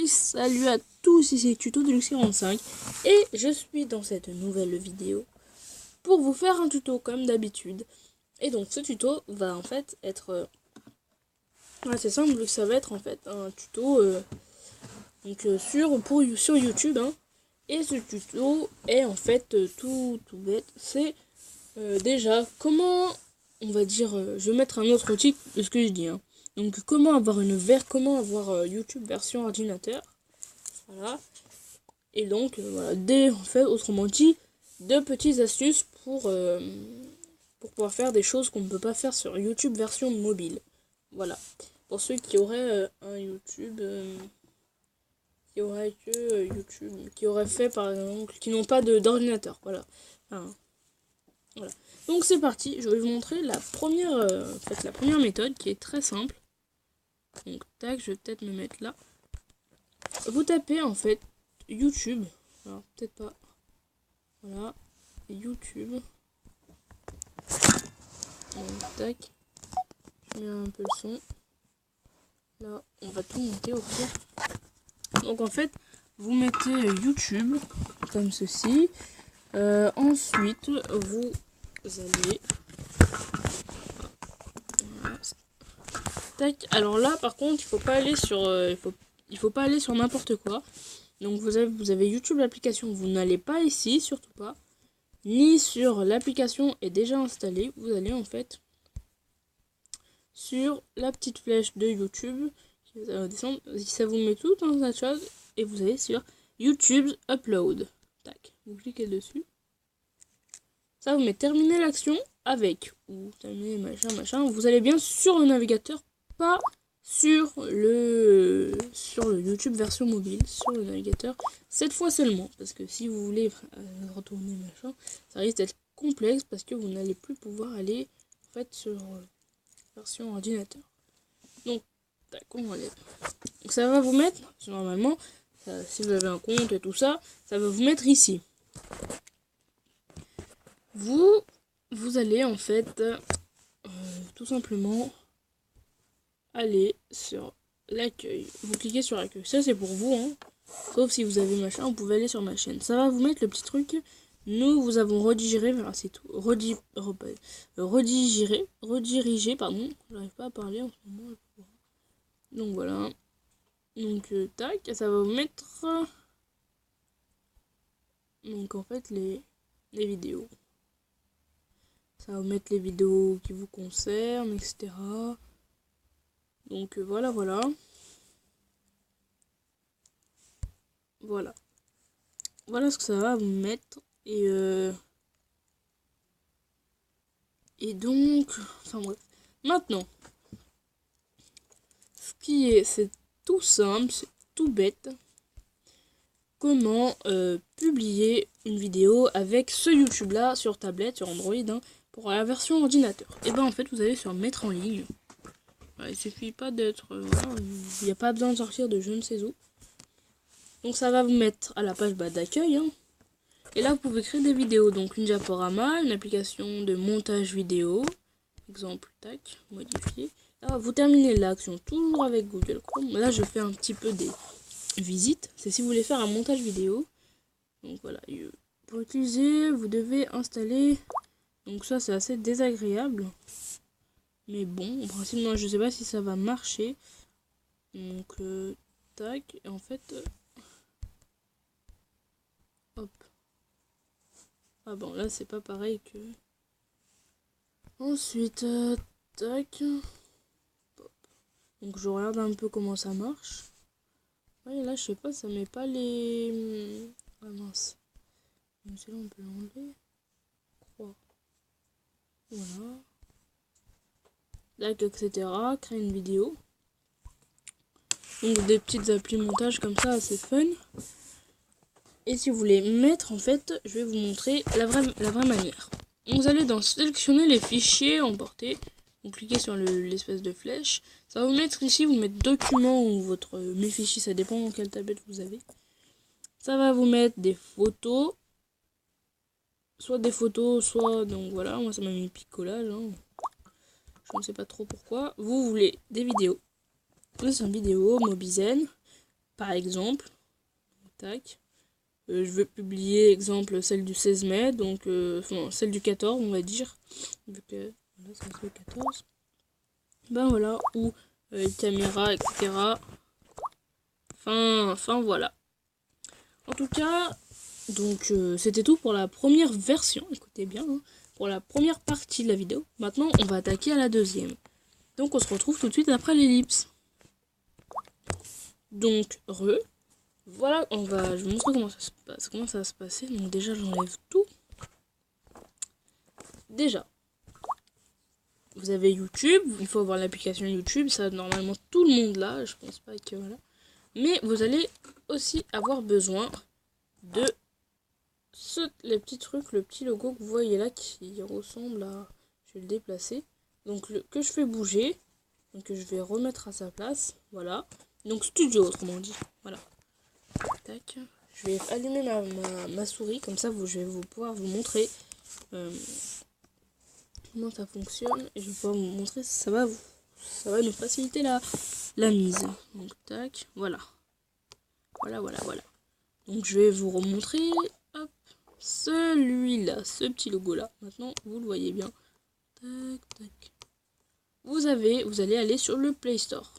Et salut à tous, ici Tuto Deluxe 45 et je suis dans cette nouvelle vidéo pour vous faire un tuto comme d'habitude. Et donc ce tuto va en fait être assez simple, ça va être en fait un tuto sur YouTube, hein. Et ce tuto est en fait tout bête. C'est déjà comment on va dire, je vais mettre un autre titre de ce que je dis, hein. Donc comment avoir YouTube version ordinateur. Voilà. Et donc voilà, en fait, autrement dit, deux petites astuces pour pouvoir faire des choses qu'on ne peut pas faire sur YouTube version mobile. Voilà. Pour ceux qui auraient un YouTube qui auraient fait par exemple, qui n'ont pas d'ordinateur. Voilà. Enfin, voilà. Donc c'est parti, je vais vous montrer la première méthode qui est très simple. Donc tac, je vais peut-être me mettre là. Vous tapez en fait YouTube. Alors peut-être pas. Voilà. YouTube. Donc, tac. Je mets un peu le son. Là, on va tout monter au pire. Donc en fait, vous mettez YouTube comme ceci. Ensuite, vous allez. Voilà. Tac. Alors là, par contre, il faut pas aller sur. Il faut pas aller sur n'importe quoi. Donc vous avez YouTube l'application, vous n'allez pas ici, surtout pas, ni sur l'application est déjà installée, vous allez en fait sur la petite flèche de YouTube, descendre, ça vous met tout dans la chose, et vous allez sur YouTube Upload. Tac, vous cliquez dessus. Ça vous met terminer l'action avec, ou terminer machin, vous allez bien sur le navigateur, pas sur le YouTube version mobile, sur le navigateur, cette fois seulement, parce que si vous voulez retourner machin, ça risque d'être complexe parce que vous n'allez plus pouvoir aller en fait sur version ordinateur. Donc, tac, on enlève. Donc ça va vous mettre, normalement, si vous avez un compte et tout ça, ça va vous mettre ici. Vous allez en fait tout simplement aller sur l'accueil. Vous cliquez sur l'accueil. Ça c'est pour vous, hein. Sauf si vous avez machin, vous pouvez aller sur ma chaîne. Ça va vous mettre le petit truc. Nous vous avons redirigé, voilà, c'est tout. Redirigé, pardon. J'arrive pas à parler en ce moment. Donc voilà. Donc tac, ça va vous mettre. Donc en fait les vidéos. Ça va vous mettre les vidéos qui vous concernent, etc. Donc voilà. Voilà ce que ça va vous mettre. Et donc, enfin bref. Maintenant, c'est tout simple, c'est tout bête. Comment publier une vidéo avec ce YouTube là sur tablette, sur Android, hein, pour la version ordinateur. Et ben en fait, vous allez sur mettre en ligne. Il suffit pas d'être. Il n'y a pas besoin de sortir de je ne sais où. Donc ça va vous mettre à la page d'accueil, hein. Et là vous pouvez créer des vidéos. Donc une diaporama, une application de montage vidéo. Exemple, tac, modifier. Là vous terminez l'action toujours avec Google Chrome. Là je fais un petit peu des visites. C'est si vous voulez faire un montage vidéo. Donc voilà, pour utiliser, vous devez installer. Donc ça c'est assez désagréable. Mais bon, en principe, moi je sais pas si ça va marcher. Donc, tac, et en fait, hop. Ah bon, là c'est pas pareil que. Ensuite, tac. Hop. Donc je regarde un peu comment ça marche. Ouais, là je sais pas, ça met pas les. Ah mince. Donc là on peut l'enlever. Voilà. Like, etc. Créer une vidéo. Donc des petites applis montage comme ça, assez fun. Et si vous voulez mettre, en fait, je vais vous montrer la vraie manière. Vous allez dans sélectionner les fichiers emportés. Vous cliquez sur l'espèce de flèche. Ça va vous mettre ici, vous mettez document ou mes fichiers, ça dépend quelle tablette vous avez. Ça va vous mettre des photos. Soit des photos, soit, donc voilà, moi ça m'a mis picolage, hein. Je ne sais pas trop pourquoi. Vous voulez des vidéos. C'est une vidéo, Mobizen. par exemple, tac, je veux publier, exemple, celle du 16 mai, donc, enfin, celle du 14, on va dire, vu que, voilà, c'est le 14, ben voilà, ou caméra, etc., enfin, voilà. En tout cas, donc, c'était tout pour la première version, écoutez bien, hein, pour la première partie de la vidéo. Maintenant, on va attaquer à la deuxième. Donc, on se retrouve tout de suite après l'ellipse. Donc, voilà, je vais vous montrer comment ça va se passer. Donc déjà, j'enlève tout. Déjà, vous avez YouTube, il faut avoir l'application YouTube, ça normalement tout le monde là, je pense pas que voilà. Mais vous allez aussi avoir besoin de les petits trucs, le petit logo que vous voyez là qui ressemble à, je vais le déplacer. Donc que je fais bouger, donc je vais remettre à sa place, voilà. Donc studio autrement dit, voilà. Tac. Je vais allumer ma souris, comme ça je vais pouvoir vous montrer comment ça fonctionne. Et je vais pouvoir vous montrer, ça va nous faciliter la mise. Donc tac, voilà. Voilà. Donc je vais vous remontrer, hop, celui-là, ce petit logo là. Maintenant, vous le voyez bien. Tac. Vous allez aller sur le Play Store.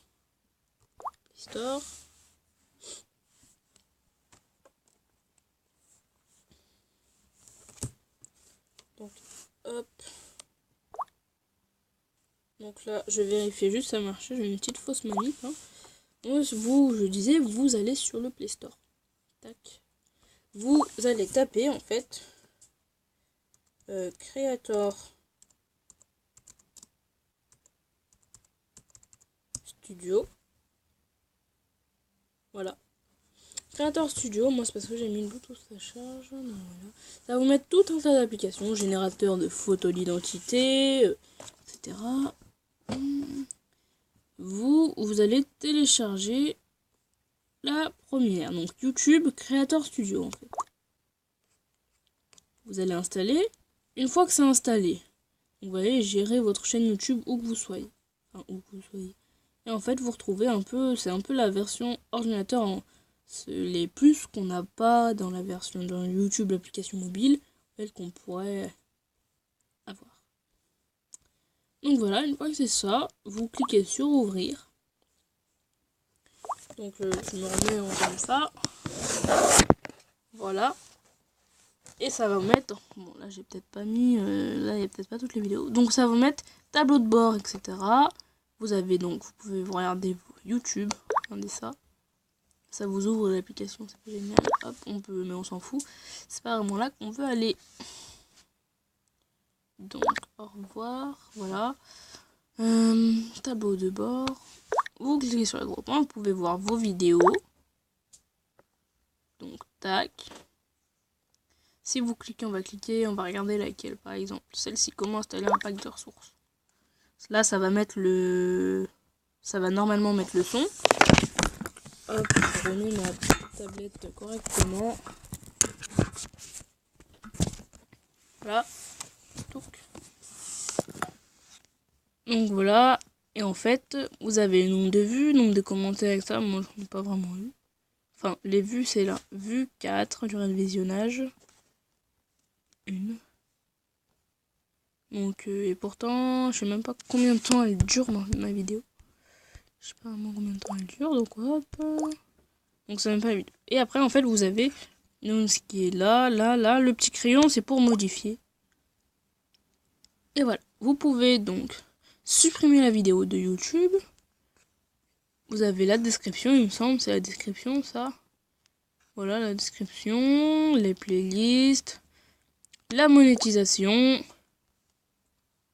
Donc, hop. Donc là, je vérifie juste ça marchait. J'ai une petite fausse manip. Hein. Je disais, vous allez sur le Play Store. Tac. Vous allez taper en fait Creator Studio. Voilà. Creator Studio, moi c'est parce que j'ai mis le bouton ça charge. Non, voilà. Ça va vous mettre tout un tas d'applications, générateur de photos d'identité, etc. Vous allez télécharger la première, donc YouTube Creator Studio en fait. Vous allez installer. Une fois que c'est installé, vous allez gérer votre chaîne YouTube où que vous soyez. Enfin, où que vous soyez. Et en fait, vous retrouvez c'est un peu la version ordinateur, les plus qu'on n'a pas dans la version dans YouTube, l'application mobile, qu'on pourrait avoir. Donc voilà, une fois que c'est ça, vous cliquez sur ouvrir. Donc je me remets en comme ça. Voilà. Et ça va vous mettre, bon là j'ai peut-être pas mis, là il n'y a peut-être pas toutes les vidéos. Donc ça va vous mettre tableau de bord, etc. Vous pouvez regarder YouTube, regardez ça. Ça vous ouvre l'application, c'est génial. Hop, mais on s'en fout. C'est pas vraiment là qu'on veut aller. Donc au revoir, voilà. Tableau de bord. Vous cliquez sur le gros point, vous pouvez voir vos vidéos. Donc tac. Si vous cliquez, on va regarder laquelle par exemple. Celle-ci, comment installer un pack de ressources. Là, ça va normalement mettre le son. Hop, je remets ma tablette correctement. Voilà. Donc voilà. Et en fait, vous avez le nombre de vues, nombre de commentaires, etc. Moi, je n'ai pas vraiment eu. Enfin, les vues, c'est là. Vue 4, durée de visionnage. 1. Donc, et pourtant, je sais même pas combien de temps elle dure ma vidéo. Je sais pas vraiment combien de temps elle dure, donc hop. Donc c'est même pas la vidéo. Et après, en fait, vous avez donc, ce qui est là, le petit crayon, c'est pour modifier. Et voilà. Vous pouvez donc supprimer la vidéo de YouTube. Vous avez la description, il me semble, c'est la description, ça. Voilà, la description, les playlists, la monétisation,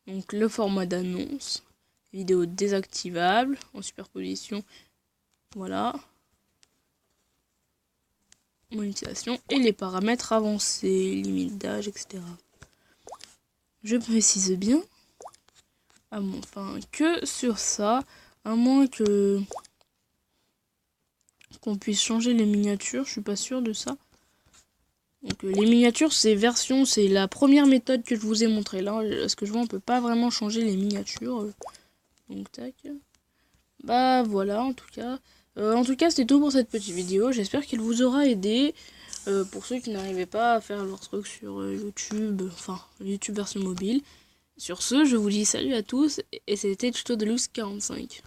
donc le format d'annonce, vidéo désactivable, en superposition, voilà, monétisation, et les paramètres avancés, limite d'âge, etc. Je précise bien, que sur ça, à moins qu'on puisse changer les miniatures, je suis pas sûre de ça. Donc les miniatures, c'est la première méthode que je vous ai montré là. Ce que je vois, on peut pas vraiment changer les miniatures. Donc tac. Bah voilà, en tout cas. En tout cas, c'était tout pour cette petite vidéo. J'espère qu'elle vous aura aidé. Pour ceux qui n'arrivaient pas à faire leur truc sur YouTube, enfin YouTube version mobile. Sur ce, je vous dis salut à tous et c'était Tuto Deluxe 45.